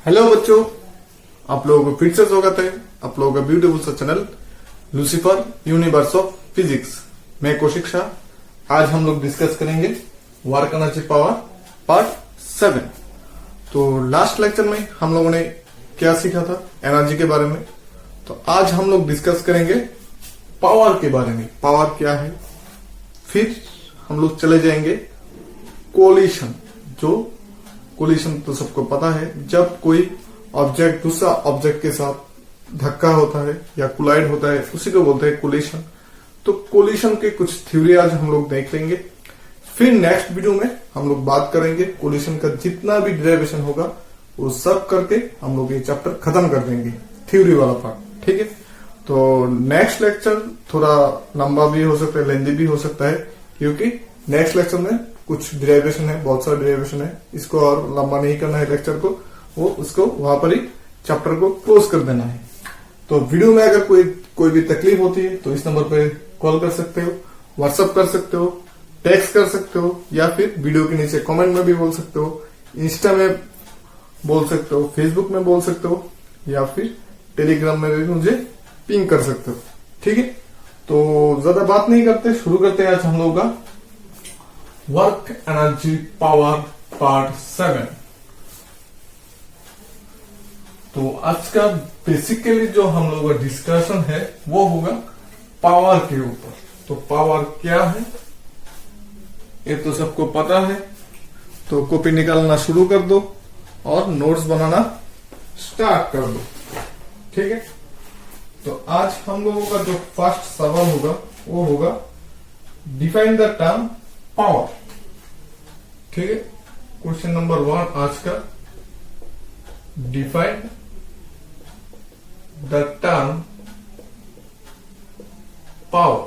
Hello बच्चों, आप लोगों को फिर से स्वागत है आप लोगों का ब्यूटीफुल सा channel Lucifer universe of physics. मैं कौशिक शाह। आज हम लोग डिस्कस करेंगे वर्क एनर्जी पावर पार्ट 7। तो लास्ट लेक्चर में हम लोगों ने क्या सीखा था एनर्जी के बारे में। तो आज हम लोग डिस्कस करेंगे पावर के बारे में, पावर क्या है। फिर हम लोग चले जाएंगे कोलिशन। जो कोलिशन तो सबको पता है, जब कोई ऑब्जेक्ट दूसरा ऑब्जेक्ट के साथ धक्का होता है या कोलाइड होता है, उसी को बोलते हैं कोलिशन। तो कोलिशन के कुछ थ्योरी आज हम लोग देख लेंगे। फिर नेक्स्ट वीडियो में हम लोग बात करेंगे कोलिशन का जितना भी डेरिवेशन होगा वो सब करके हम लोग ये चैप्टर खत्म कर देंगे, थ्योरी वाला पार्ट। ठीक है, तो नेक्स्ट लेक्चर थोड़ा लंबा भी हो सकता है, लेंदी भी हो सकता है, क्योंकि नेक्स्ट लेक्चर में कुछ डेरिवेशन है, बहुत सारा डेरिवेशन है। इसको और लंबा नहीं करना है लेक्चर को, वो उसको वहां पर ही चैप्टर को क्लोज कर देना है। तो वीडियो में अगर कोई भी तकलीफ होती है तो इस नंबर पे कॉल कर सकते हो, व्हाट्सएप कर सकते हो, टेक्स्ट कर सकते हो, या फिर वीडियो के नीचे कमेंट में भी बोल सकते हो, इंस्टा में बोल सकते हो, फेसबुक में बोल सकते हो, या फिर टेलीग्राम में भी मुझे पिंग कर सकते हो। ठीक है, तो ज्यादा बात नहीं करते, शुरू करते हैं आज हम लोगों का वर्क एनर्जी पावर पार्ट 7। तो आज का बेसिकली जो हम लोगों का डिस्कशन है वो होगा पावर के ऊपर। तो पावर क्या है ये तो सबको पता है। तो कॉपी निकालना शुरू कर दो और नोट्स बनाना स्टार्ट कर दो। ठीक है, तो आज हम लोगों का जो फर्स्ट सवाल होगा वो होगा डिफाइन द टर्म पावर। ठीक है, क्वेश्चन नंबर 1 आज का, डिफाइन द टर्म पावर।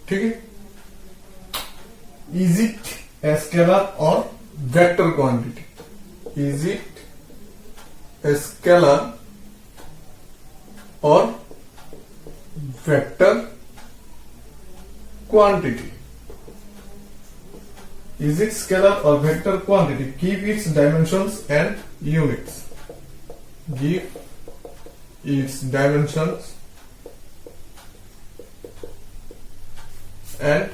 ठीक है, इज इट ए स्केलर और vector quantity? Is it a scalar और vector quantity? Is it scalar or vector quantity? Give its dimensions and units. Give its dimensions and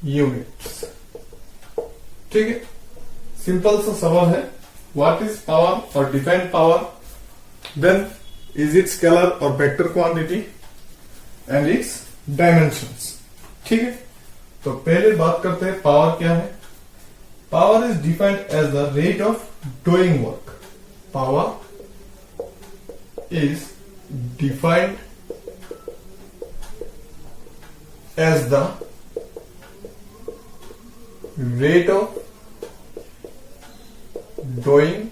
units. ठीक है, simple सा सवाल है। What is power or define power? Then is it scalar or vector quantity and its dimensions? ठीक है, तो पहले बात करते हैं पावर क्या है। Power is defined as the rate of doing work. Power is defined as the rate of doing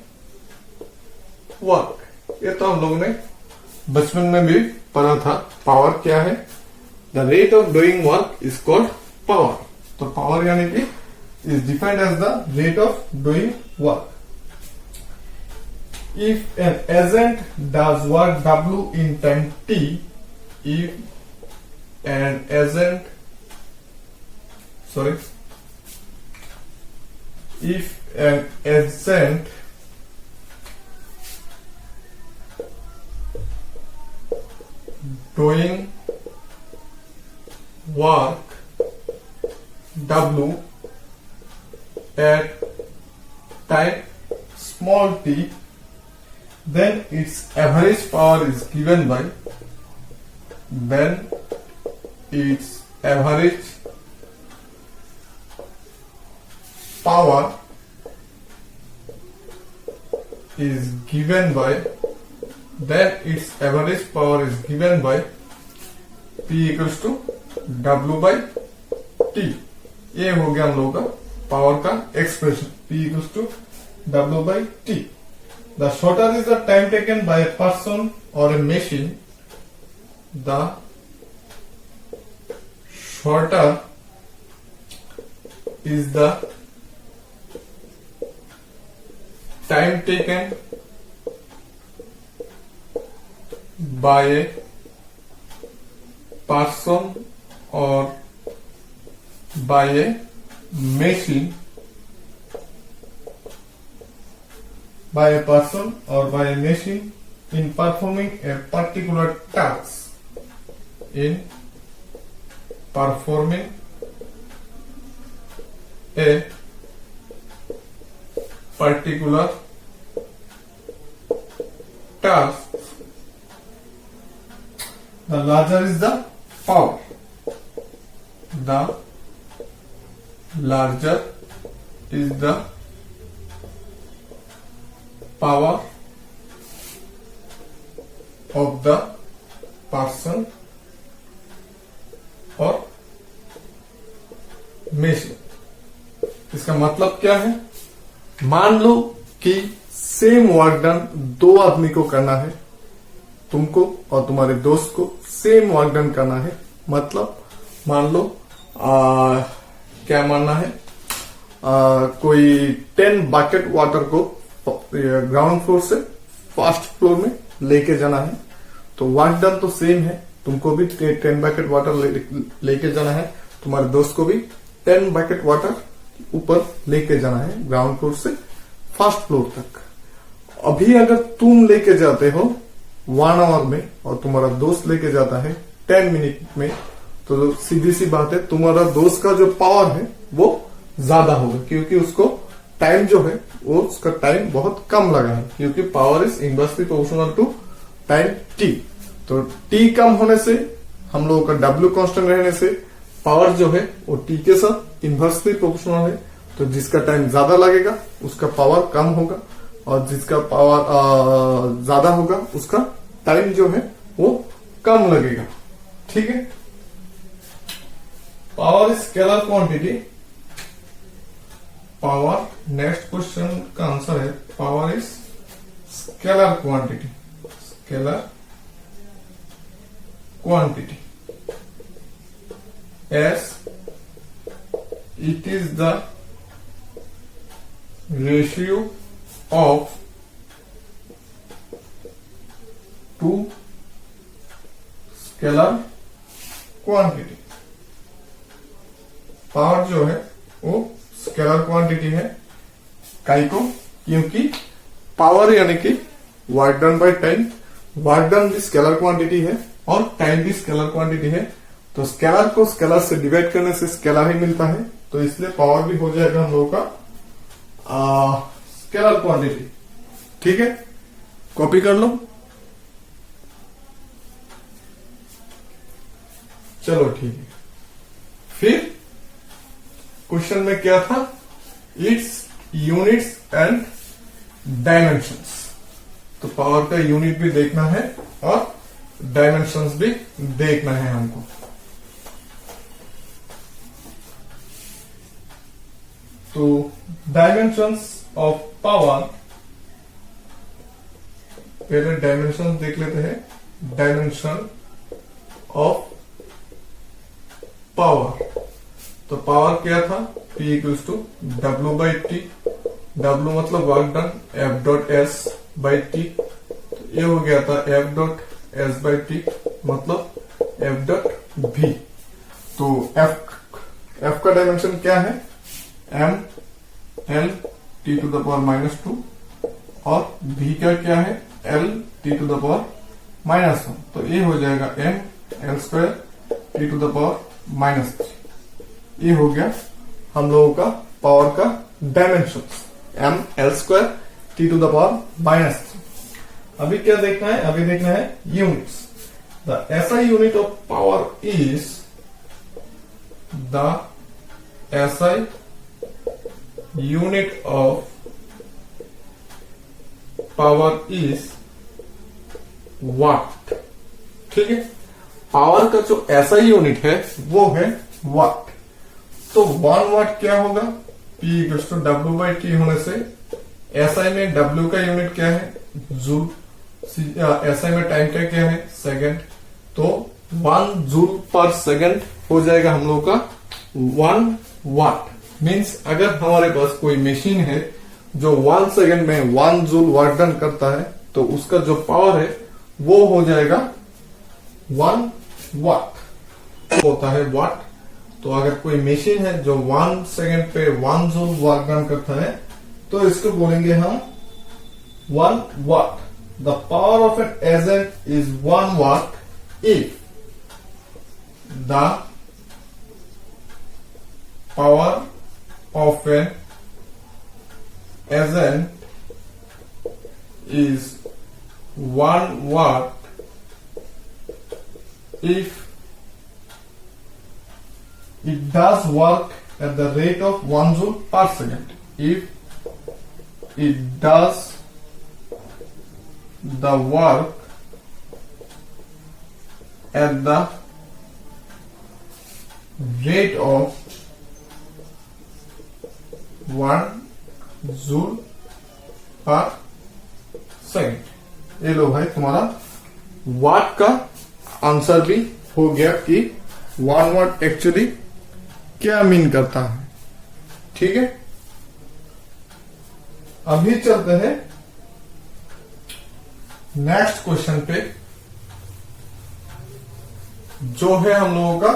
work. ये तो हम लोगों ने बचपन में भी पढ़ा था। पावर क्या है? The rate of doing work is called power. तो पावर यानी कि is defined as the rate of doing work. If an agent does work W in time t, if an agent doing work W at time small t, then its average power is given by, P equals to W by T। ये हो गया हम लोगों का power का expression, P equals to W by T। The shorter is the time taken by a person or a machine, the shorter is the time taken by a person or by a machine by a person or by a machine in performing a particular task. In performing a particular task, the larger is the power. The larger is the power of the person और machine. इसका मतलब क्या है? मान लो कि same work done दो आदमी को करना है, तुमको और तुम्हारे दोस्त को सेम वर्क डन करना है। मतलब मान लो क्या मानना है, कोई 10 बकेट वाटर को ग्राउंड फ्लोर से फर्स्ट फ्लोर में लेके जाना है, तो वर्क डन तो सेम है, तुमको भी 10 बकेट वाटर लेके जाना है, तुम्हारे दोस्त को भी 10 बकेट वाटर ऊपर लेके जाना है ग्राउंड फ्लोर से फर्स्ट फ्लोर तक। अभी अगर तुम लेके जाते हो 1 आवर में और तुम्हारा दोस्त लेके जाता है 10 मिनट में, तो सीधी सी बात है तुम्हारा दोस्त का जो पावर है वो ज्यादा होगा, क्योंकि उसको टाइम जो है वो उसका टाइम बहुत कम लगा है, क्योंकि power is inversely proportional to time T. तो टी कम होने से, हम लोगों का डब्ल्यू कांस्टेंट रहने से पावर जो है वो टी के साथ इनवर्सली प्रोपोर्शनल है। तो जिसका टाइम ज्यादा लगेगा उसका पावर कम होगा, और जिसका पावर ज्यादा होगा उसका टाइम जो है वो कम लगेगा। ठीक है, power is scalar quantity. Power, next question का आंसर है power is scalar quantity. Scalar quantity as it is the ratio of two scalar quantity। Power जो है वो स्केलर क्वांटिटी है, काई को, क्योंकि पावर यानी कि work done by time, work done भी स्केलर क्वांटिटी है और टाइम भी स्केलर क्वांटिटी है। तो स्केलर को स्केलर से डिवाइड करने से स्केलर ही मिलता है, तो इसलिए पावर भी हो जाएगा हम लोगों का स्केलर क्वांटिटी। ठीक है, कॉपी कर लो। चलो ठीक है, फिर क्वेश्चन में क्या था, इट्स यूनिट्स एंड डायमेंशंस। तो पावर का यूनिट भी देखना है और डायमेंशंस भी देखना है हमको। तो डायमेंशंस ऑफ पावर, पहले डायमेंशन देख लेते हैं। डायमेंशन ऑफ पावर, तो पावर क्या था, P equals to W by T. W मतलब work done, F dot S by T. ये हो गया था F dot S by T मतलब F डॉट V। तो F का डायमेंशन क्या है, M L T to the power -2, और V का क्या है, L T to the power -1। तो ये हो जाएगा M L square T to the power -3। ये हो गया हम लोगों का पावर का dimension, M L square T to the power -3। अभी क्या देखना है, अभी देखना है units. The SI unit of power is, the SI unit of power is watt. ठीक है, पावर का जो SI यूनिट है वो है वाट। तो 1 वाट क्या होगा, P equals to W by T होने से SI में W का यूनिट क्या है, जूल। SI में टाइम का क्या है, सेकंड। तो 1 जूल पर सेकंड हो जाएगा हम लोग का 1 वाट। मीन्स अगर हमारे पास कोई मशीन है जो 1 सेकंड में 1 जूल वर्क डन करता है, तो उसका जो पावर है वो हो जाएगा 1 वाट होता है, वाट। तो अगर कोई मशीन है जो 1 सेकंड पे 1 जूल वर्क डन करता है, तो इसको बोलेंगे हम 1 watt. The power of an agent is 1 watt if the power of an agent is 1 watt if it does work at the rate of 1 joule per second. If it does the work at the rate of 1 joule per second. ये लो भाई तुम्हारा वाट का answer भी हो गया कि 1 वाट actually क्या mean करता है। ठीक है, अभी चलते हैं नेक्स्ट क्वेश्चन पे, जो है हम लोगों का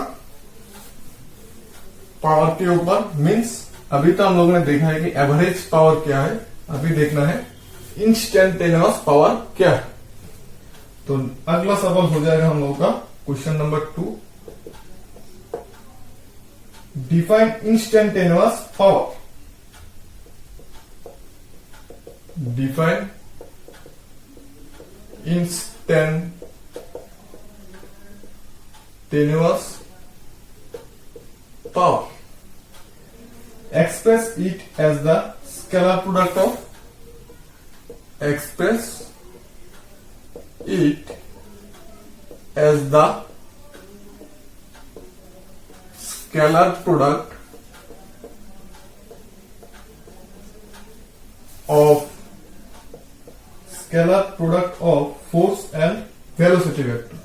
पावर के ऊपर। मीन्स अभी तो हम लोगों ने देखा है कि एवरेज पावर क्या है, अभी देखना है इंस्टेंटेनियस पावर क्या है। तो अगला सवाल हो जाएगा हम लोगों का question number 2। Define instantaneous power. Define instantaneous power. Express it as the scalar product of express it as the scalar product of force and velocity vector.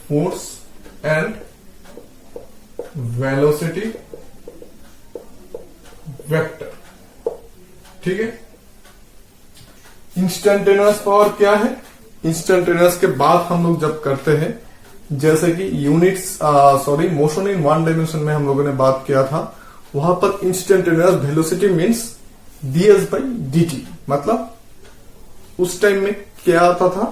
Force and velocity vector. ठीक है, इंस्टेंटेनियस पावर क्या है? Instantaneous के बाद हम लोग जब करते हैं, जैसे कि यूनिट्स मोशन इन 1 डायमेंशन में हम लोगों ने बात किया था, वहां पर इंस्टेंटेनियस वेलोसिटी मींस ds/dt। मतलब उस टाइम में क्या आता था?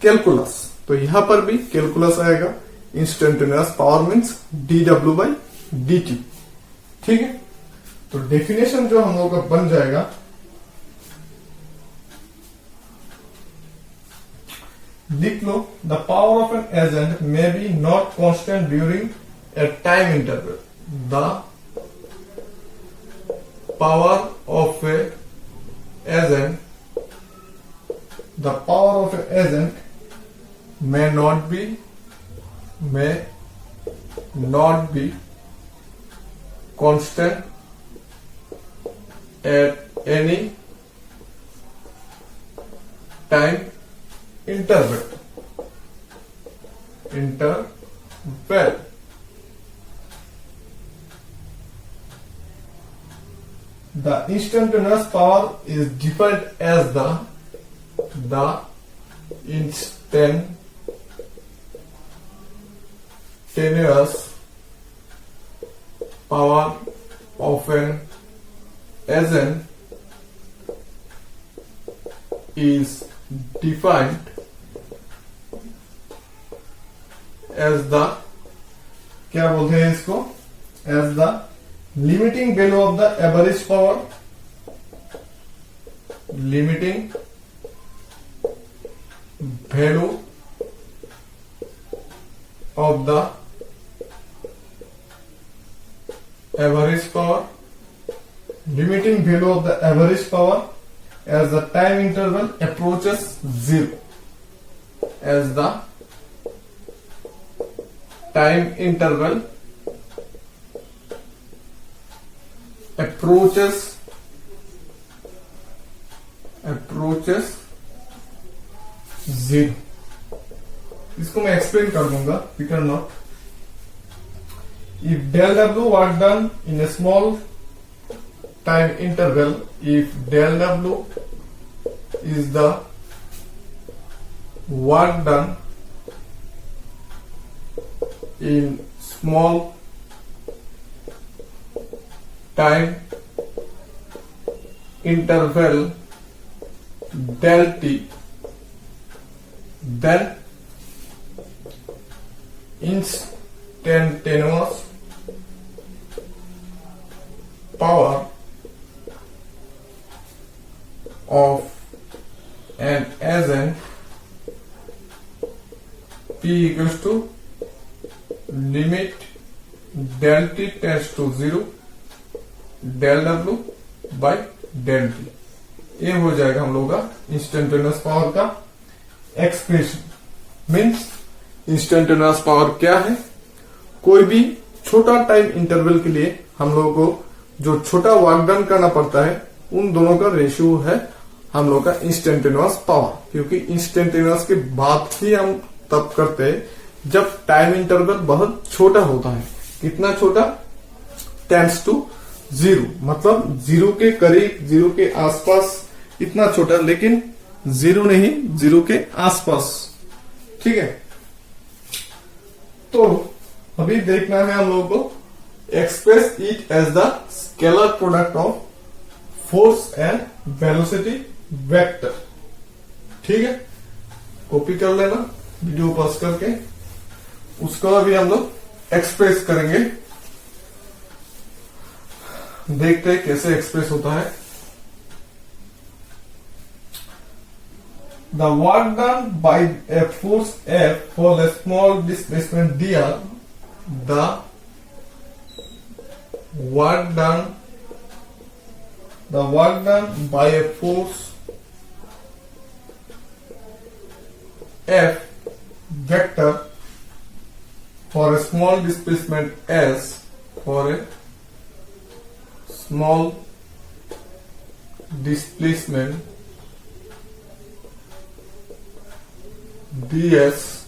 कैलकुलस। तो यहां पर भी कैलकुलस आएगा। Instantaneous power means dw/dt। ठीक है, तो डेफिनेशन जो हम लोग का बन जाएगा, लिख लो, the power of an agent may be not constant during a time interval. The power of a agent may not be constant at any time interval. The instantaneous power is defined as the instantaneous power of an agent is defined as the, क्या बोलते हैं इसको, as the limiting value of the average power, limiting value of the average power, limiting value of the average power as the time interval approaches 0, as the time interval approaches 0। इसको मैं explain कर दूंगा, फिकर not. If del W work done in a small time interval, if del W is the work done in small time interval, del t, then instantaneous power of an agent P equals to limit del t tends to 0 del w by del t। ये हो जाएगा हम लोग का instantaneous power का expression. Means instantaneous power क्या है, कोई भी छोटा टाइम इंटरवल के लिए हम लोगों को जो छोटा वर्क डन करना पड़ता है उन दोनों का रेशियो है हम लोग का इंस्टेंटेनियस पावर। क्योंकि इंस्टेंटेनियस के बाद ही हम तब करते हैं जब टाइम इंटरवल बहुत छोटा होता है। कितना छोटा, टेंड्स टू 0, मतलब 0 के करीब, 0 के आसपास, इतना छोटा, लेकिन 0 नहीं, 0 के आसपास। ठीक है, तो अभी देखना है हम लोगों को express it as the scalar product of force and velocity vector. ठीक है, कॉपी कर लेना वीडियो पॉज करके, उसको अभी हम लोग एक्सप्रेस करेंगे। देखते हैं कैसे एक्सप्रेस होता है। The work done by a force F for a small displacement dr, the work done by a force F vector for a small displacement S, for a small displacement ds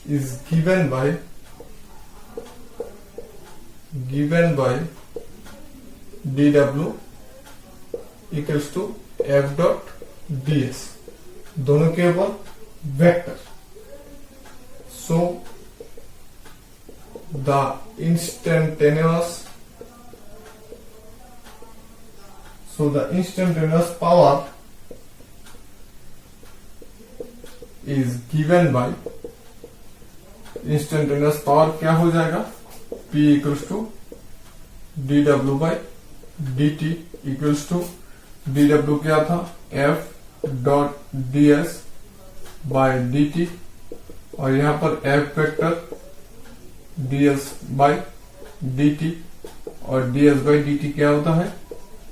is given by dw equals to f dot ds, दोनों के ऊपर vector. So the instantaneous power is given by, instantaneous power क्या हो जाएगा, P equals to dw by dt equals to dw क्या था, f dot ds by dt, और यहां पर f vector ds by dt, और ds बाय dt क्या होता है,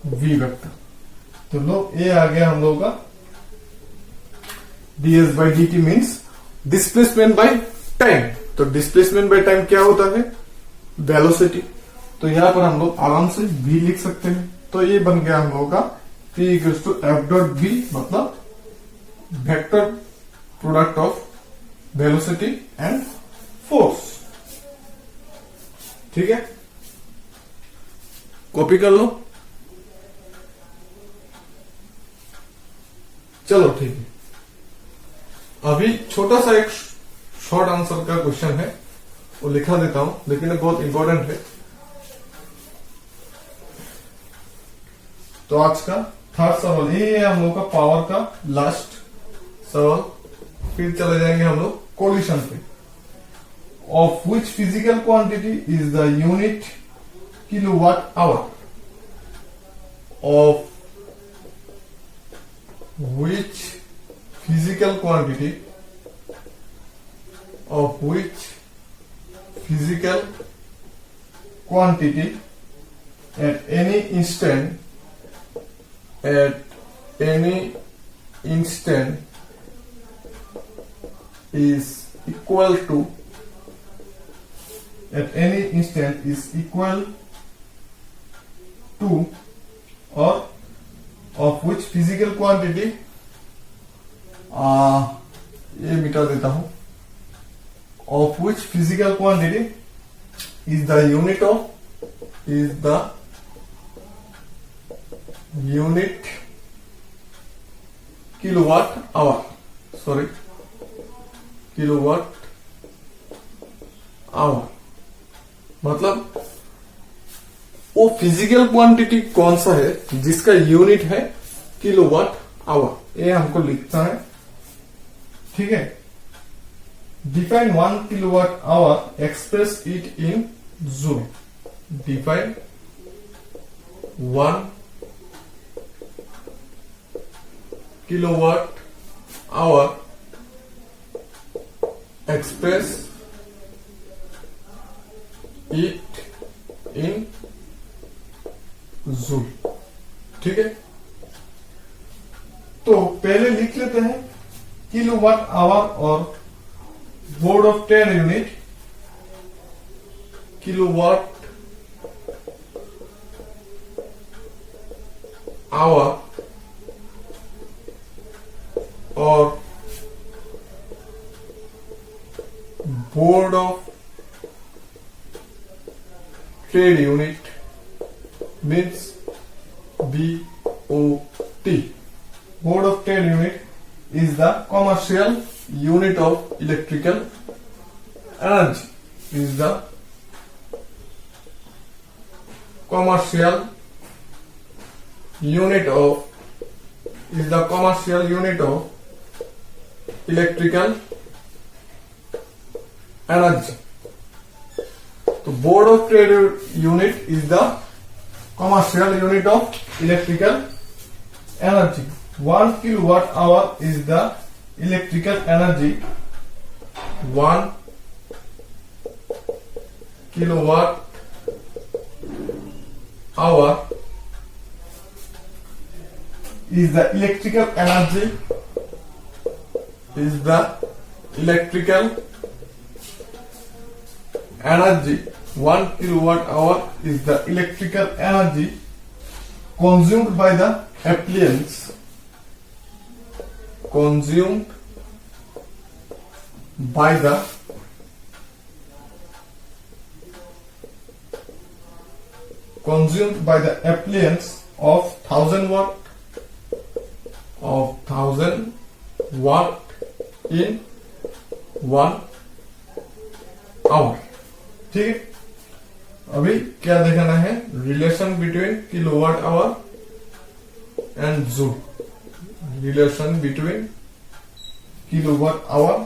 v वेक्टर। तो लो ये आ गया हम लोगों का ds by dt means displacement by time. तो डिस्प्लेसमेंट बाय टाइम क्या होता है, वेलोसिटी। तो यहां पर हम लोग आराम से v लिख सकते हैं। तो ये बन गया हम लोगों का p equals to f dot v, मतलब vector product of velocity and force. ठीक है, कॉपी कर लो। चलो ठीक है, अभी छोटा सा एक शॉर्ट आंसर का क्वेश्चन है, वो लिखा देता हूं, लेकिन बहुत इंपॉर्टेंट है। तो आज का थर्ड सवाल ये है हम लोग का पावर का लास्ट सवाल। फिर चले जाएंगे हम लोग कोलिशन पे। Of which physical quantity is the unit kilowatt our, of which physical quantity at any instant is equal to or of which physical quantity, ये मिटा देता हूं, of which physical quantity is the unit kilowatt hour, मतलब वो physical quantity कौन सा है जिसका यूनिट है किलोवाट आवर, ये हमको लिखना है। ठीक है, define 1 kilowatt hour, express it in joule. Define 1 kilowatt hour, express it in joule. ठीक है, तो पहले लिख लेते हैं किलोवाट आवर और board of 10 unit, kilowatt hour और board of trade unit means BOT. Board of Trade Unit is the commercial unit of electrical energy. Is the commercial unit of electrical energy. So Board of Trade Unit is the commercial unit of electrical energy. 1 kilowatt hour is the electrical energy. 1 kilowatt hour is the electrical energy. Is the electrical energy. 1 kilowatt hour is the electrical energy consumed by the appliance. Consumed by the appliance of 1000 watt in 1 hour. ठीक है, अभी क्या देखना है, relation between kilowatt hour and joule. Relation between kilowatt hour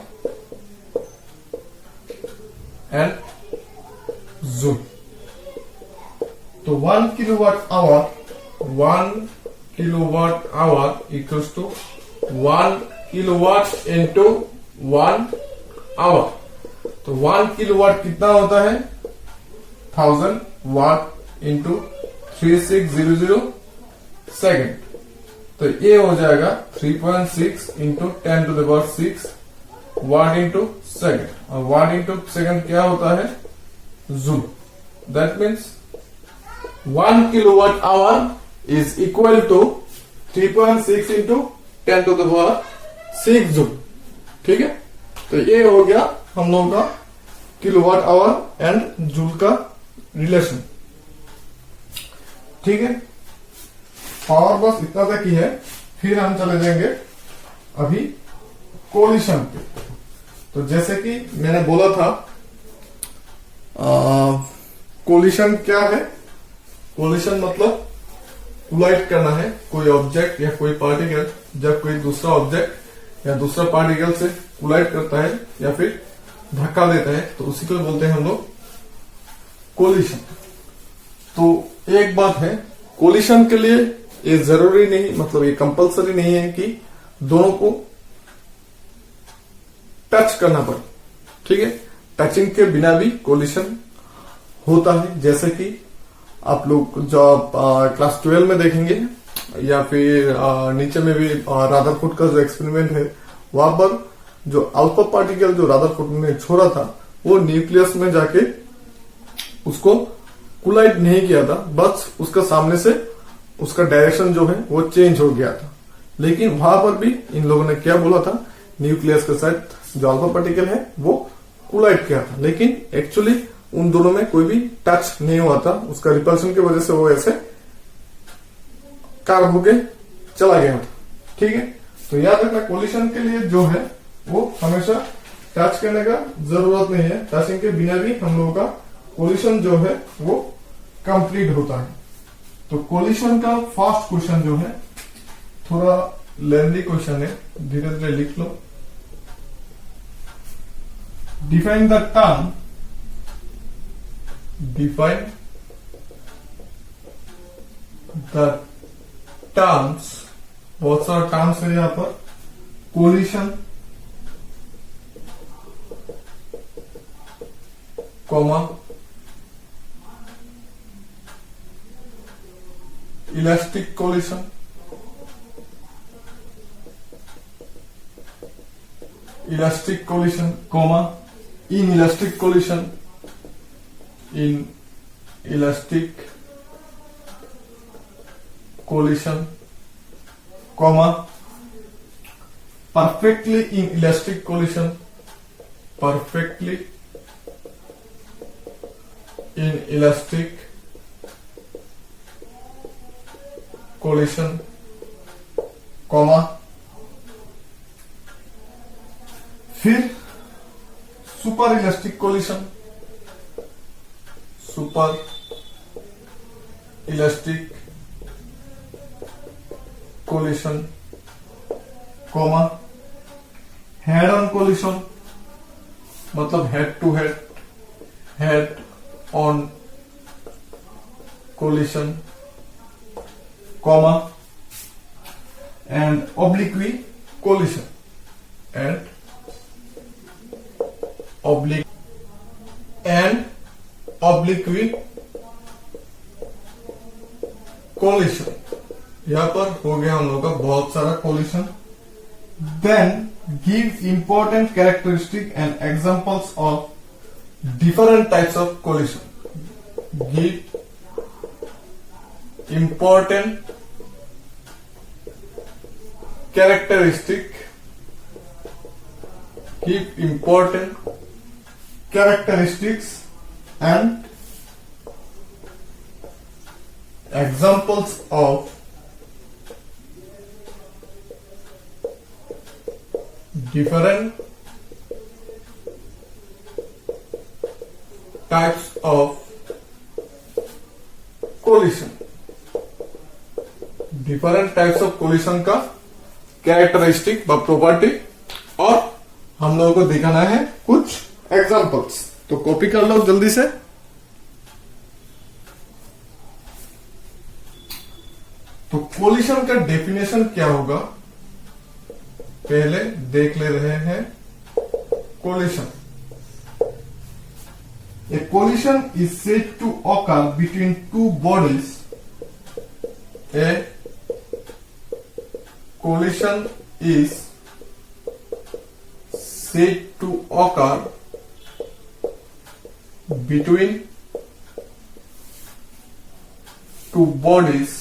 and joule. तो 1 kilowatt hour equals to 1 kilowatt into 1 hour. तो 1 kilowatt कितना होता है, 1000 वाट इंटू 3600 सेकेंड। तो ये हो जाएगा 3.6 into 10 to the power 6 watt into second. और वाट इंटू सेकेंड क्या होता है, joule. That means 1 kilowatt hour is equal to 3.6 into 10 to the power 6 joule. ठीक है, तो ये हो गया हम लोगों का किलोवाट आवर एंड जूल का रिलेशन। ठीक है, पावर बस इतना तक ही है, फिर हम चले जाएंगे अभी कोलिशन पे। तो जैसे कि मैंने बोला था, कोलिशन क्या है, कोलिशन मतलब कोलाइड करना है कोई ऑब्जेक्ट या कोई पार्टिकल। जब कोई दूसरा ऑब्जेक्ट या दूसरा पार्टिकल से कोलाइड करता है या फिर धक्का देता है, तो उसी को बोलते हैं हम लोग कोलिशन। तो एक बात है, कोलिशन के लिए ये जरूरी नहीं, मतलब ये कंपलसरी नहीं है कि दोनों को टच करना पड़े। ठीक है, टचिंग के बिना भी कोलिशन होता है। जैसे कि आप लोग जो क्लास 12 में देखेंगे या फिर नीचे में भी रादरफोर्ड का जो एक्सपेरिमेंट है, वहां पर जो अल्फा पार्टिकल जो रादरफोर्ड ने छोड़ा था, वो न्यूक्लियस में जाके उसको कोलाइड नहीं किया था, बस उसका सामने से उसका डायरेक्शन जो है वो चेंज हो गया था। लेकिन वहां पर भी इन लोगों ने क्या बोला था, न्यूक्लियस के साथ जो अल्फा पार्टिकल है वो कोलाइड किया था, लेकिन एक्चुअली उन दोनों में कोई भी टच नहीं हुआ था। उसका रिपल्शन की वजह से वो ऐसे कार्ब होके चला गया था। ठीक है, तो याद रखना कोलिशन के लिए जो है वो हमेशा टच करने का जरूरत नहीं है। टचिंग के बिना भी हम लोगों का कोलिशन जो है वो कंप्लीट होता है। तो कोलिशन का फर्स्ट क्वेश्चन जो है थोड़ा लेंथी क्वेश्चन है, धीरे धीरे लिख लो। Define the term, define the terms, बहुत सारा टर्म्स है यहां पर। Collision, comma, elastic collision, elastic collision, comma, inelastic collision, inelastic collision, comma, perfectly in elastic collision, perfectly in elastic collision, comma, फिर super elastic collision, super elastic collision, comma, head on collision, मतलब head to head, head on collision, comma, and oblique collision, and oblique collision। यहां पर हो गया हम लोग का बहुत सारा collision. Then give important characteristic and examples of different types of collision. Give important characteristic, give important characteristics and examples of different types of collision। Different types of collision का कैरेक्टरिस्टिक व प्रॉपर्टी, और हम लोगों को दिखाना है कुछ examples. तो कॉपी कर लो जल्दी से। तो कोलिशन का डेफिनेशन क्या होगा, पहले देख ले रहे हैं। Collision, a collision is said to occur between two bodies. A collision is said to occur between two bodies.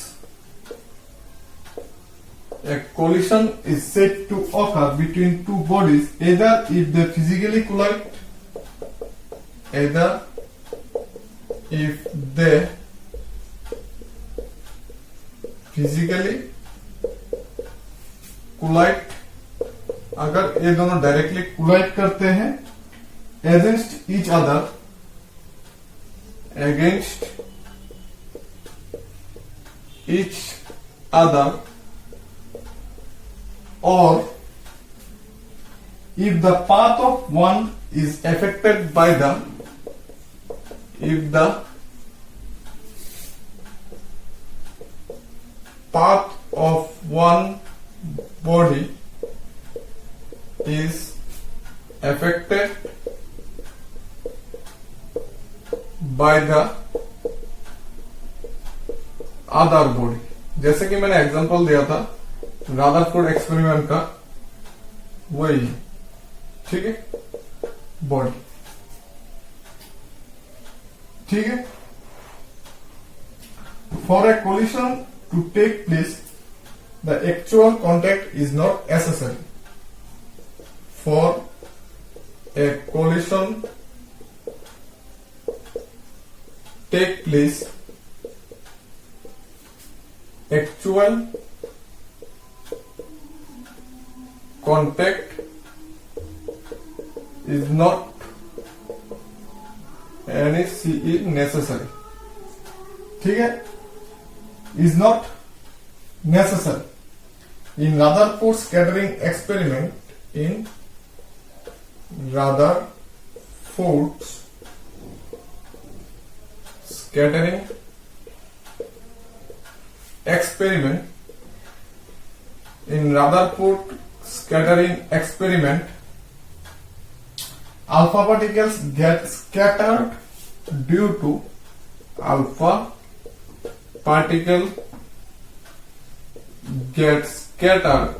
A collision is said to occur between two bodies either if they physically collide, either if they physically collide, अगर ये दोनों directly collide करते हैं, against each other, against each other, और if the path of one is affected by the, if the path of one body is affected by the other body। जैसे कि मैंने example दिया था रादरफोर्ड एक्सपेरिमेंट का, वही, ठीक है, बॉडी, ठीक है। For a collision to take place the actual contact is not necessary. For a collision take place, actual contact is not necessary, ठीक है, is not necessary। In Rutherford scattering experiment, in Rutherford's scattering experiment, in Rutherford scattering experiment, alpha particles get scattered due to alpha particle get scattered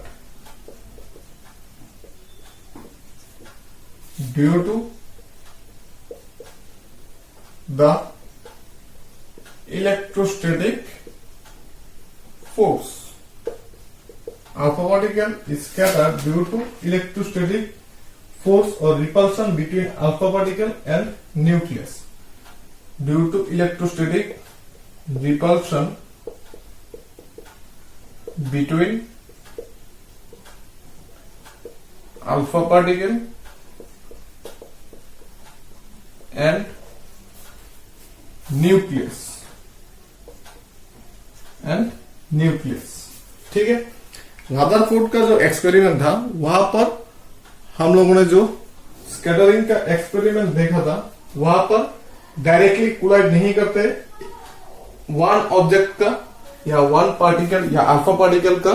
due to the electrostatic force. Alpha particle is scattered due to electrostatic force or repulsion between alpha particle and nucleus. Due to electrostatic repulsion between alpha particle and nucleus ठीक है। Rutherford का जो experiment था वहां पर हम लोगों ने जो स्कैटरिंग का एक्सपेरिमेंट देखा था वहां पर डायरेक्टली कोलाइड नहीं करते, वन ऑब्जेक्ट का या वन पार्टिकल या अल्फा पार्टिकल का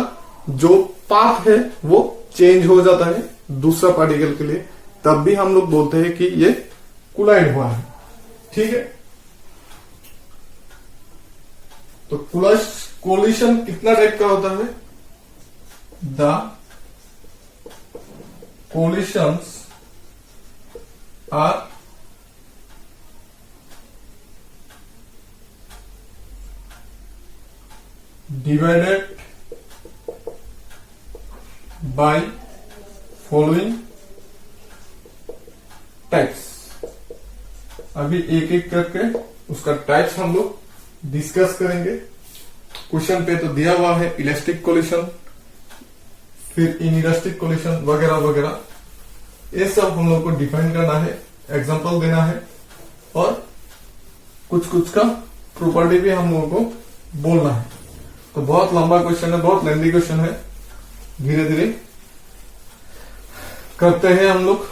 जो पाथ है वो चेंज हो जाता है दूसरा पार्टिकल के लिए, तब भी हम लोग बोलते हैं कि ये कोलाइड हुआ है। ठीक है, तो कोलिशन कितना टाइप का होता है? The collisions are divided by following types. अभी एक एक करके उसका टाइप्स हम लोग डिस्कस करेंगे। क्वेश्चन पे तो दिया हुआ है इलास्टिक कोलिशन, फिर इनइलास्टिक कोलिशन वगैरह वगैरह, ये सब हम लोग को डिफाइन करना है, एग्जांपल देना है और कुछ कुछ का प्रॉपर्टी भी हम लोगों को बोलना है। तो बहुत लंबा क्वेश्चन है, बहुत लेंथी क्वेश्चन है, धीरे धीरे करते हैं हम लोग।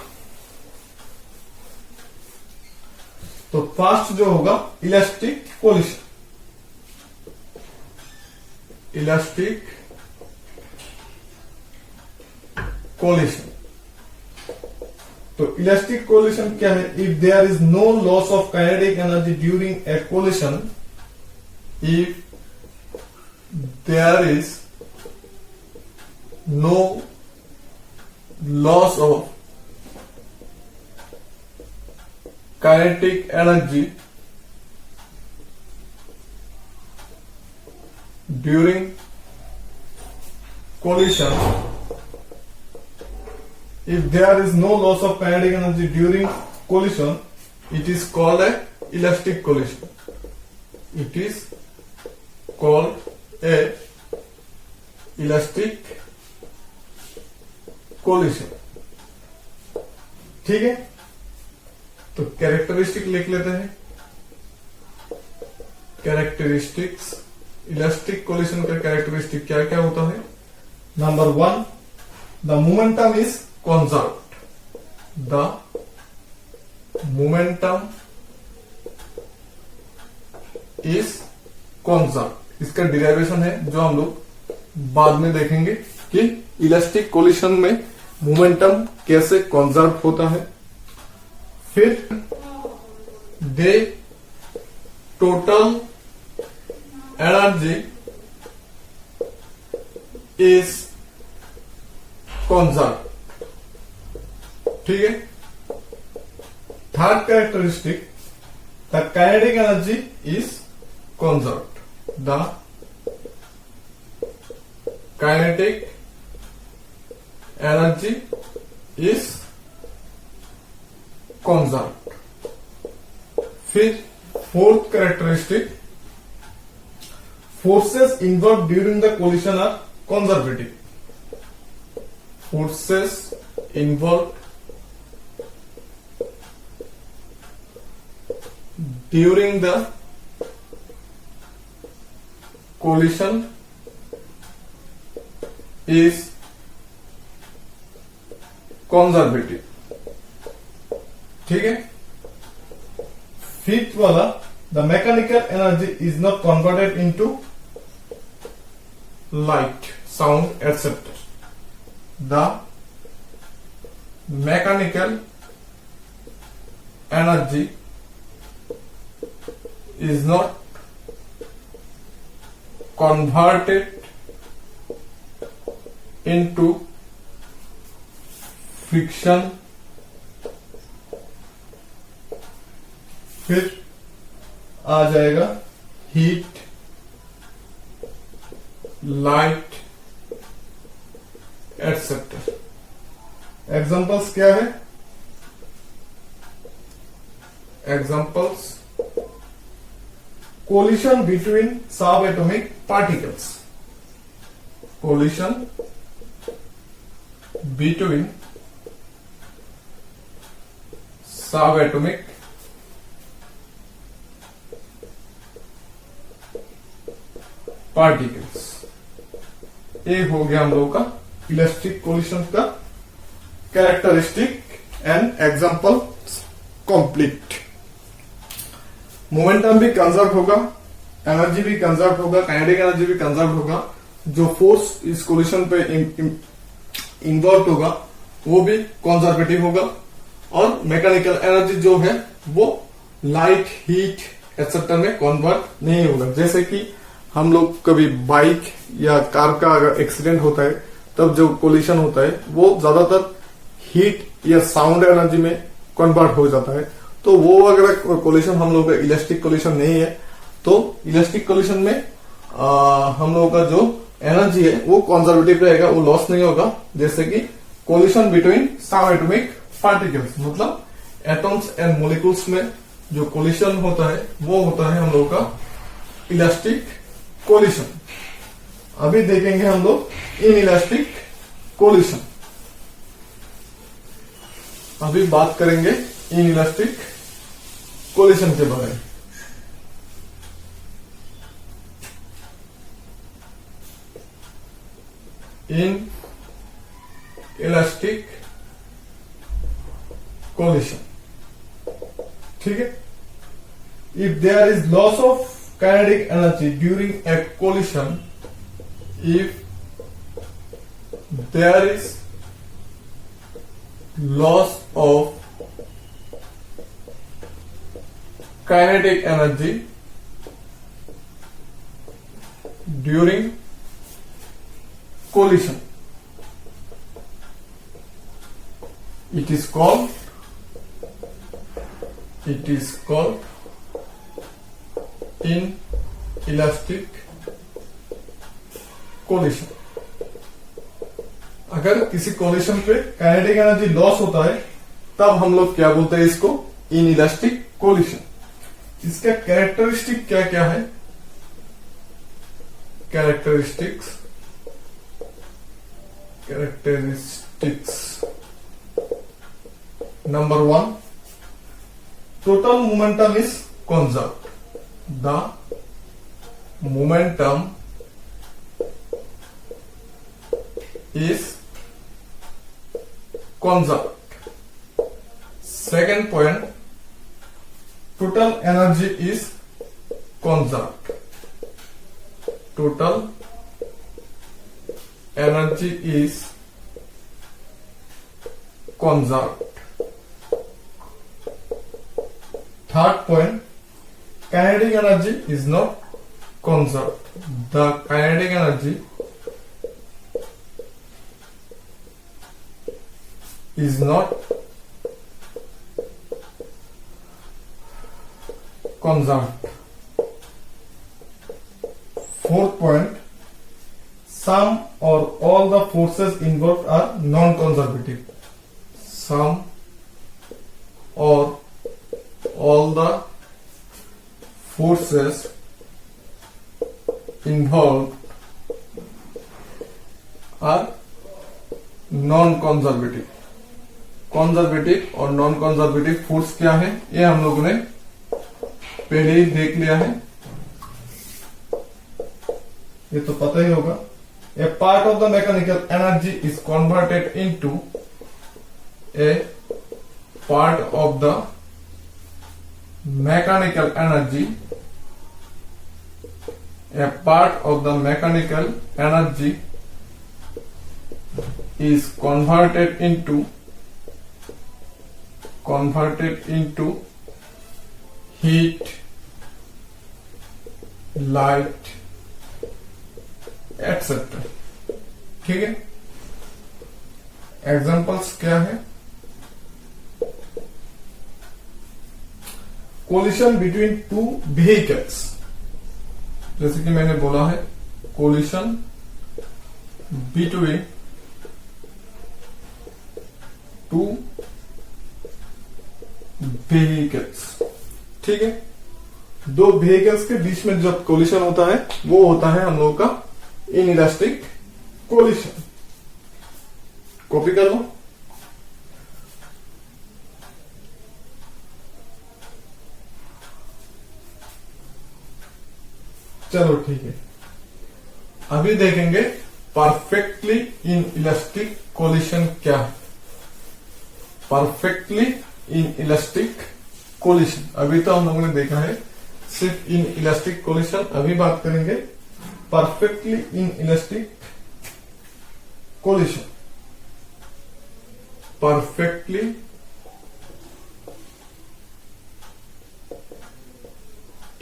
तो फर्स्ट जो होगा इलास्टिक कोलिशन। इलास्टिक कोलिशन, तो इलास्टिक कोलिशन क्या है? If there is no loss of kinetic energy during a collision, if there is no loss of kinetic energy during collision, if there is no loss of kinetic energy during collision, it is called a elastic collision. It is called a elastic collision. ठीक है, तो characteristic लिख लेते हैं। Characteristics elastic collision का characteristic क्या क्या होता है? Number 1, the momentum is conserved. The momentum is conserved. इसका डिराइवेशन है जो हम लोग बाद में देखेंगे कि इलास्टिक कोलिशन में मोमेंटम कैसे कंजर्व होता है। फिर दे टोटल एनर्जी इज कंजर्व। ठीक है, third characteristic, the kinetic energy is conserve. The kinetic energy is conserved. फिर fourth characteristic, forces involved during the collision are conservative. Forces involved during the collision is conservative. ठीक है। Fifth वाला, the mechanical energy is not converted into light, sound etcetera. The mechanical energy is not converted into friction, फिर आ जाएगा heat, light etcetera. Examples क्या है? Examples, collision between subatomic particles, collision between subatomic particles। ये हो गया हम लोगों का इलेक्ट्रिक कोलिशन का characteristic and example complete. Momentum भी कंजर्व होगा, एनर्जी भी कंजर्व होगा, काइनेटिक एनर्जी भी कंजर्व होगा, जो फोर्स इस कोलिशन पे इन्वॉल्व होगा वो भी कंजर्वेटिव होगा, और मैकेनिकल एनर्जी जो है वो लाइट, हीट एक्सेट्रा में कन्वर्ट नहीं होगा। जैसे कि हम लोग कभी बाइक या कार का अगर एक्सीडेंट होता है तब जो कोलिशन होता है वो ज्यादातर हीट या साउंड एनर्जी में कन्वर्ट हो जाता है। तो वो अगर कोलिशन हम लोगों का इलेक्ट्रिक कोलिशन नहीं है तो इलेक्ट्रिक कोलिशन में हम लोगों का जो एनर्जी है वो कंजर्वेटिव रहेगा, वो लॉस नहीं होगा। जैसे कि कोलिशन बिटवीन सब एटॉमिक पार्टिकल्स, मतलब एटम्स एंड मॉलिक्यूल्स में जो कोलिशन होता है वो होता है हम लोगों का इलास्टिक कोलिशन। अभी देखेंगे हम लोग इन इलास्टिक कोलिशन। अभी बात करेंगे इन इलास्टिक कोलिशन के बारे में। इन इलास्टिक कोलिशन, ठीक है। If there is loss of kinetic energy during a collision, if there is loss of kinetic energy during collision, it is called inelastic collision। अगर किसी कोलिशन पे kinetic energy loss होता है तब हम लोग क्या बोलते हैं इसको? Inelastic collision. इसका कैरेक्टरिस्टिक क्या क्या है? Characteristics number 1, total momentum is conserved. The momentum is conserved. Second point, total energy is conserved. Total energy is conserved. Third point, kinetic energy is not conserved. The kinetic energy is not conserved. Fourth point, some or all the forces involved are non-conservative. Some or all the forces involved are non-conservative. Conservative और non conservative force क्या है ये हम लोगों ने पहले ही देख लिया है, ये तो पता ही होगा। A part of the mechanical energy is converted into a part of the mechanical energy. A part of the mechanical energy is converted into heat, light, etc. ठीक है। एग्जांपल्स क्या है? कोलिशन बिटवीन टू व्हीकल्स, जैसे कि मैंने बोला है collision between two vehicles. ठीक है, दो व्हीकल्स के बीच में जब कोलिशन होता है वो होता है हम लोग का इनइलास्टिक कोलिशन। कॉपी कर लो। चलो ठीक है, अभी देखेंगे परफेक्टली इनइलास्टिक कोलिशन क्या है। परफेक्टली इनइलास्टिक कोलिशन, अभी तो हम लोगों ने देखा है सिर्फ इनइलास्टिक कोलिशन, अभी बात करेंगे perfectly inelastic collision. Perfectly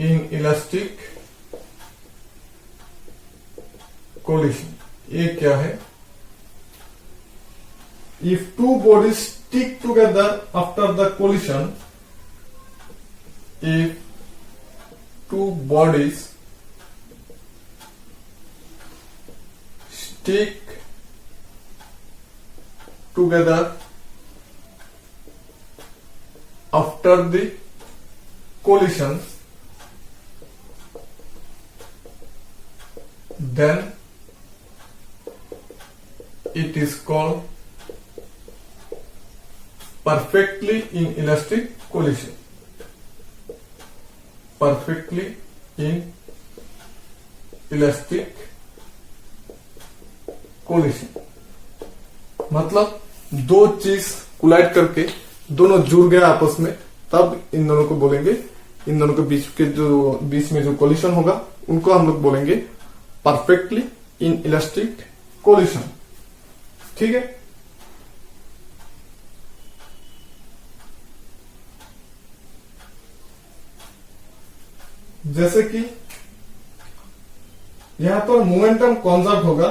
inelastic collision, ये क्या है? If two bodies stick together after the collision, if two bodies stick together after the collision, then it is called perfectly inelastic collision. Perfectly inelastic collision मतलब दो चीज collide करके दोनों जुड़ गए आपस में, तब इन दोनों को बोलेंगे, इन दोनों के बीच में जो कोलिशन होगा उनको हम लोग बोलेंगे परफेक्टली इनइलास्टिक कोलिशन। ठीक है, जैसे कि यहां पर मोमेंटम कॉन्जर्व होगा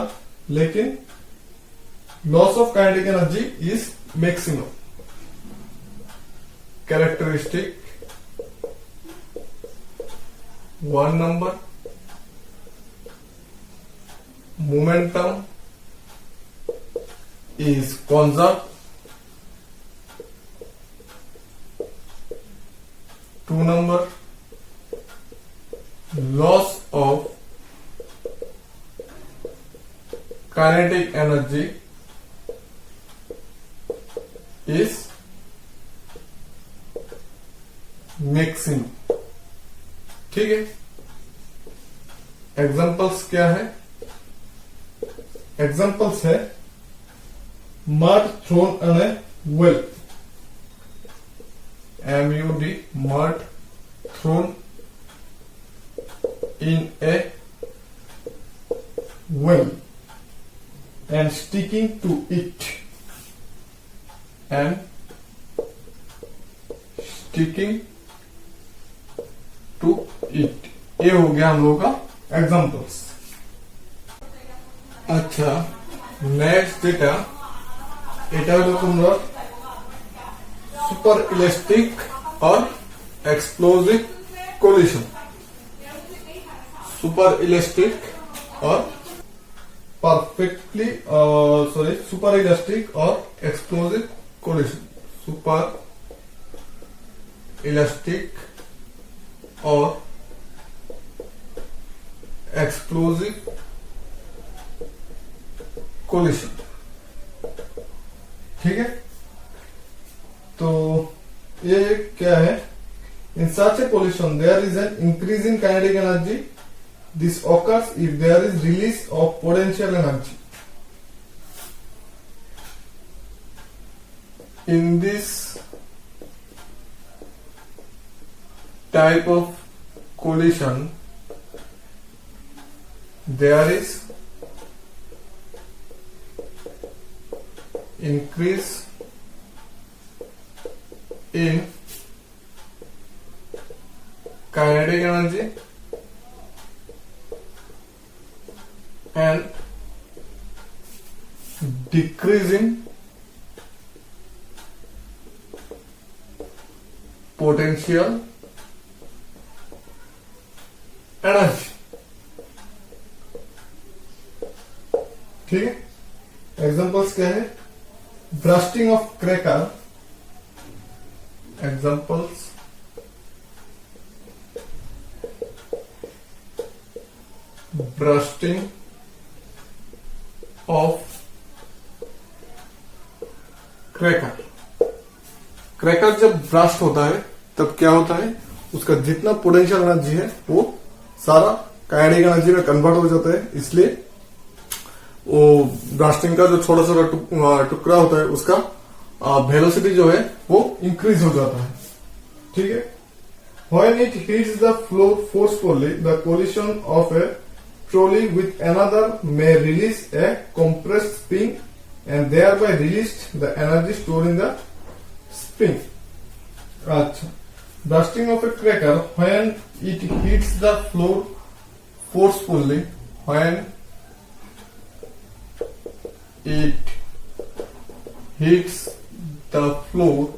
लेकिन loss of kinetic energy is maximum. Characteristic 1 number, momentum is conserved, 2 number, loss of kinetic energy is maximum। ठीक है, एग्जांपल्स क्या है? एग्जांपल्स है mud thrown on a well, MUD, mud thrown in a well and sticking to it, and sticking to it, ये हो गया हम लोगों का एग्जांपल्स। अच्छा, नेक्स्ट डेटा, এটা হলো তোমরা সুপার ইলাস্টিক और एक्सप्लोसिव कोलिशन। सुपर इलास्टिक और सुपर इलास्टिक और एक्सप्लोसिव कोलिशन। सुपर इलास्टिक और एक्सप्लोसिव कोलिशन। ठीक है, तो ये क्या है? In such a collision there is an increase in kinetic energy This occurs if there is release of potential energy. In this type of collision, there is increase in kinetic energy and decrease in potential energy. ठीक है, examples क्या है? Bursting of cracker. Examples bursting of cracker. Cracker जब burst होता है तब क्या होता है, उसका जितना पोटेंशियल एनर्जी है वो सारा काइनेटिक एनर्जी में कन्वर्ट हो जाता है. इसलिए वो ब्रस्टिंग का जो छोटा छोटा टुकड़ा होता है उसका वेलोसिटी जो है वो इंक्रीज हो जाता है. ठीक है. When it hits the floor forcefully, the collision of a trolley with another may release a compressed spring and thereby release the energy stored in the spring. अच्छा, bursting of a cracker when it hits the floor forcefully. When it hits the floor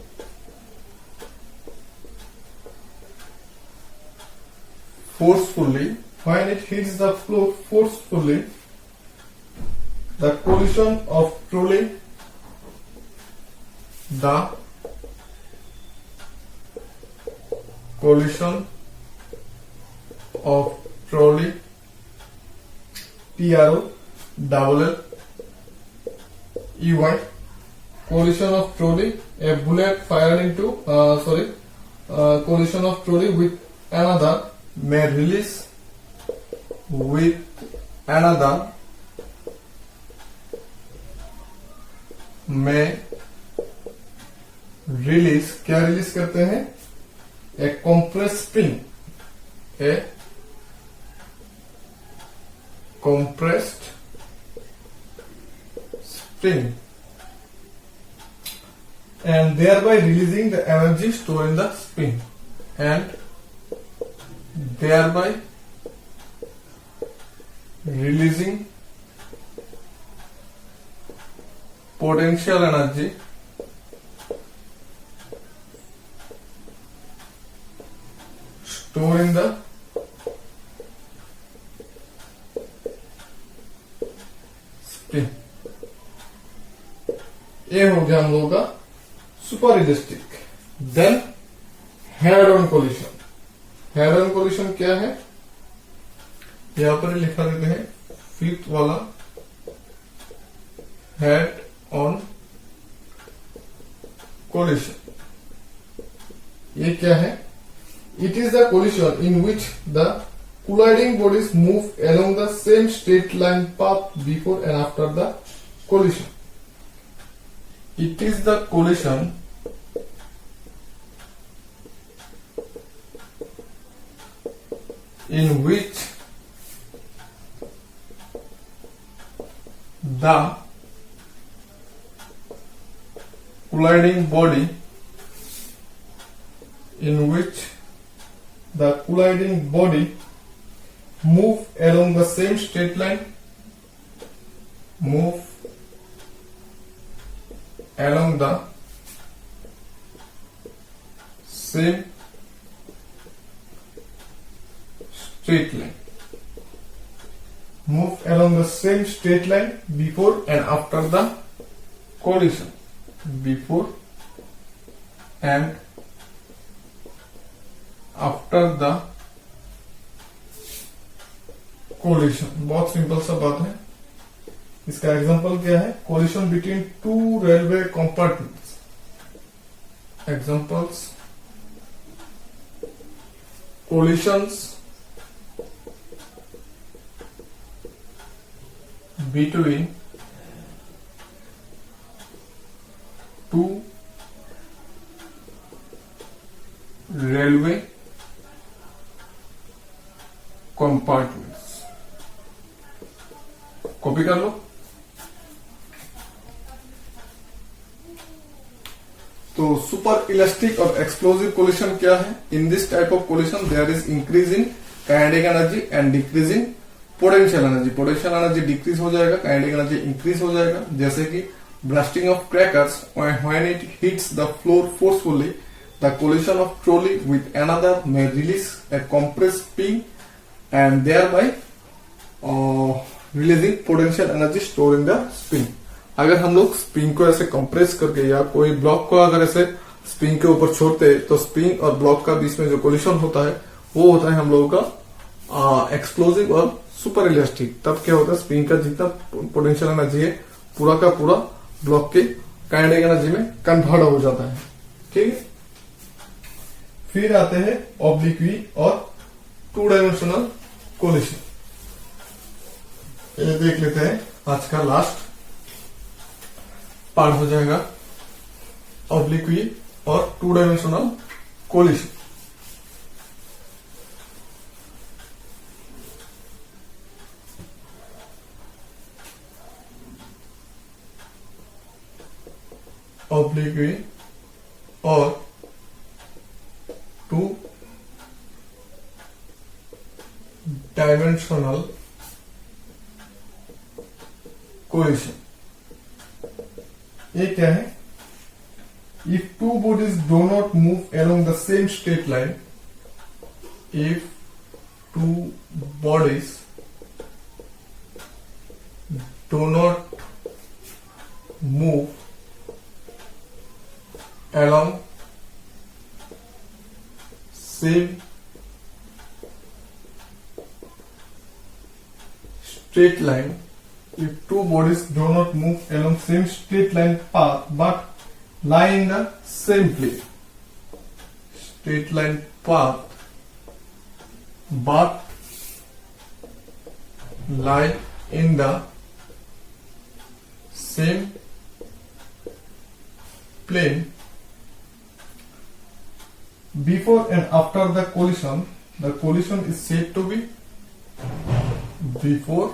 forcefully, when it hits the floor forcefully, the collision of trolley, the collision of trolley, TRO, double L, EY, collision of trolley, a bullet fired into, collision of trolley with another may release with another may release. क्या release करते हैं? ए compressed spring, a compressed spring, and thereby releasing the energy stored in the spring, and thereby releasing potential energy stored in the spring. ये हो गया हम लोगों का super elastic. Then head on collision. Head on collision क्या है? यहां पर लिखा देते हैं फिफ्थ वाला, हेड ऑन कोलिशन. ये क्या है? It is the collision in which the colliding bodies move along the same straight line path before and after the collision. It is the collision in which the colliding body move along the same straight line, move along the same straight line, move along the same straight line before and after the collision, before and after the collision. बहुत simple सा बात है. इसका example क्या है? Collision between two railway compartments. Examples: collisions between two railway compartments। Copy कर लो। तो सुपर इलास्टिक और एक्सप्लोसिव कोलिशन क्या है? In this type of collision there is increase in kinetic energy and decrease in potential energy. Potential energy decrease हो जाएगा, kinetic energy increase हो जाएगा। जैसे कि blasting of crackers, when it hits the floor forcefully, the collision of trolley with another may release a compressed spin and thereby releasing potential energy stored in the spring। अगर हम लोग spring को ऐसे compress करके या कोई block को अगर ऐसे स्प्रिंग के ऊपर छोड़ते हैं तो स्प्रिंग और ब्लॉक का बीच में जो कोलिशन होता है वो होता है हम लोगों का एक्सप्लोसिव और सुपर इलास्टिक। तब क्या होता है, स्प्रिंग का जितना पोटेंशियल एनर्जी है पूरा का पूरा ब्लॉक के काइनेटिक एनर्जी में कन्वर्ट हो जाता है। ठीक है, फिर आते हैं ऑब्लिक्वी और टू डायमेंशनल कोलिशन। ये देख लेते हैं, आज का लास्ट पार्ट हो जाएगा ऑब्लिक्वी और टू डायमेंशनल कोलिशन। ऑब्लिक्वी और टू डायमेंशनल कोलिशन। ये क्या है? If two bodies do not move along the same straight line, if two bodies do not move along same straight line, if two bodies do not move along same straight line path but lie in the same plane, straight line path but lie in the same plane, before and after the collision is said to be before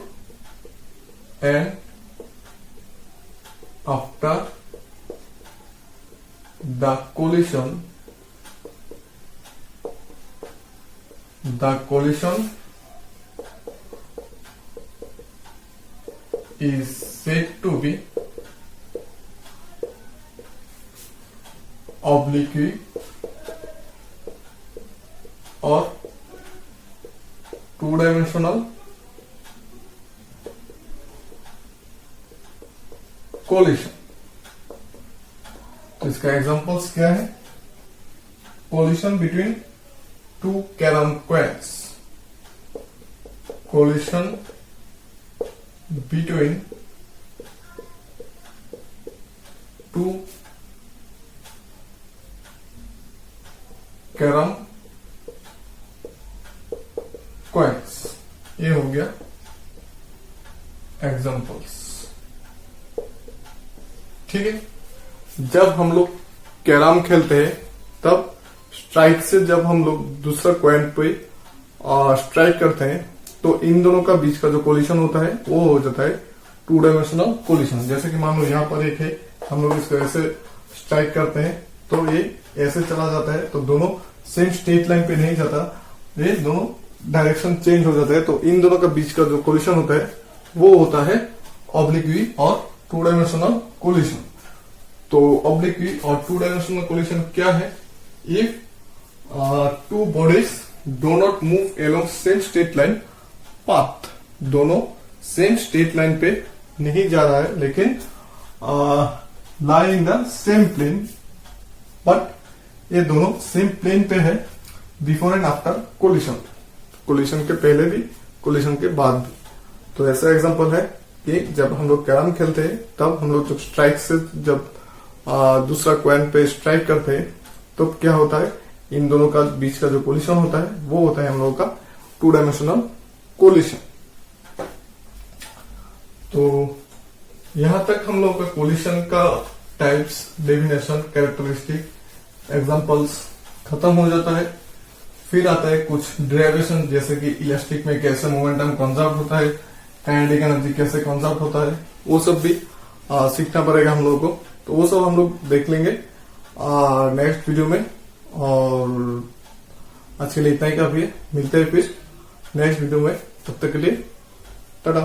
and after the collision is said to be oblique और two dimensional collision. तो इसका examples क्या है? Collision between two carrom queens, collision between two carrom queens. ये हो गया examples. ठीक है, जब हम लोग कैरम खेलते हैं तब स्ट्राइक से जब हम लोग दूसरा क्वेंट पे स्ट्राइक करते हैं तो इन दोनों का बीच का जो कोलिशन होता है वो हो जाता है टू डायमेंशनल कोलिशन। जैसे कि मान लो यहाँ पर एक है, हम लोग इसको ऐसे स्ट्राइक करते हैं तो ये ऐसे चला जाता है, तो दोनों सेम स्ट्रेट लाइन पे नहीं जाता, ये दोनों डायरेक्शन चेंज हो जाता है। तो इन दोनों का बीच का जो कोलिशन होता है वो होता है ऑब्लिक्वी और टू डायमेंशनल कोलिशन। तो ऑब्लिक्वी और टू डायमेंशनल कोलिशन क्या है? If two bodies do not move along same straight line path, दोनों सेम स्ट्रेट लाइन पे नहीं जा रहा है लेकिन lie in the same plane, but ये दोनों सेम प्लेन पे है before and after collision, collision के पहले भी कोलिशन के बाद भी। तो ऐसा एग्जांपल है कि जब हम लोग कैरम खेलते हैं तब हम लोग जब स्ट्राइक से जब दूसरा क्वेंट पे स्ट्राइक करते हैं तो क्या होता है, इन दोनों का बीच का जो कोलिशन होता है वो होता है हम लोगों का टू डायमेंशनल कोलिशन। तो यहाँ तक हम लोग का कोलिशन का टाइप्स, डेफिनेशन, कैरेक्टरिस्टिक, एग्जांपल्स खत्म हो जाता है। फिर आता है कुछ डेरिवेशन, जैसे कि इलास्टिक में कैसे मोमेंटम कंजर्व होता है, काइनेटिक एनर्जी कैसे कंजर्व होता है, वो सब भी सीखना पड़ेगा हम लोगों को। तो वो सब हम लोग देख लेंगे नेक्स्ट वीडियो में। और आज के लिए इतना ही काफी है। मिलते हैं फिर नेक्स्ट वीडियो में, तब तक के लिए टाटा।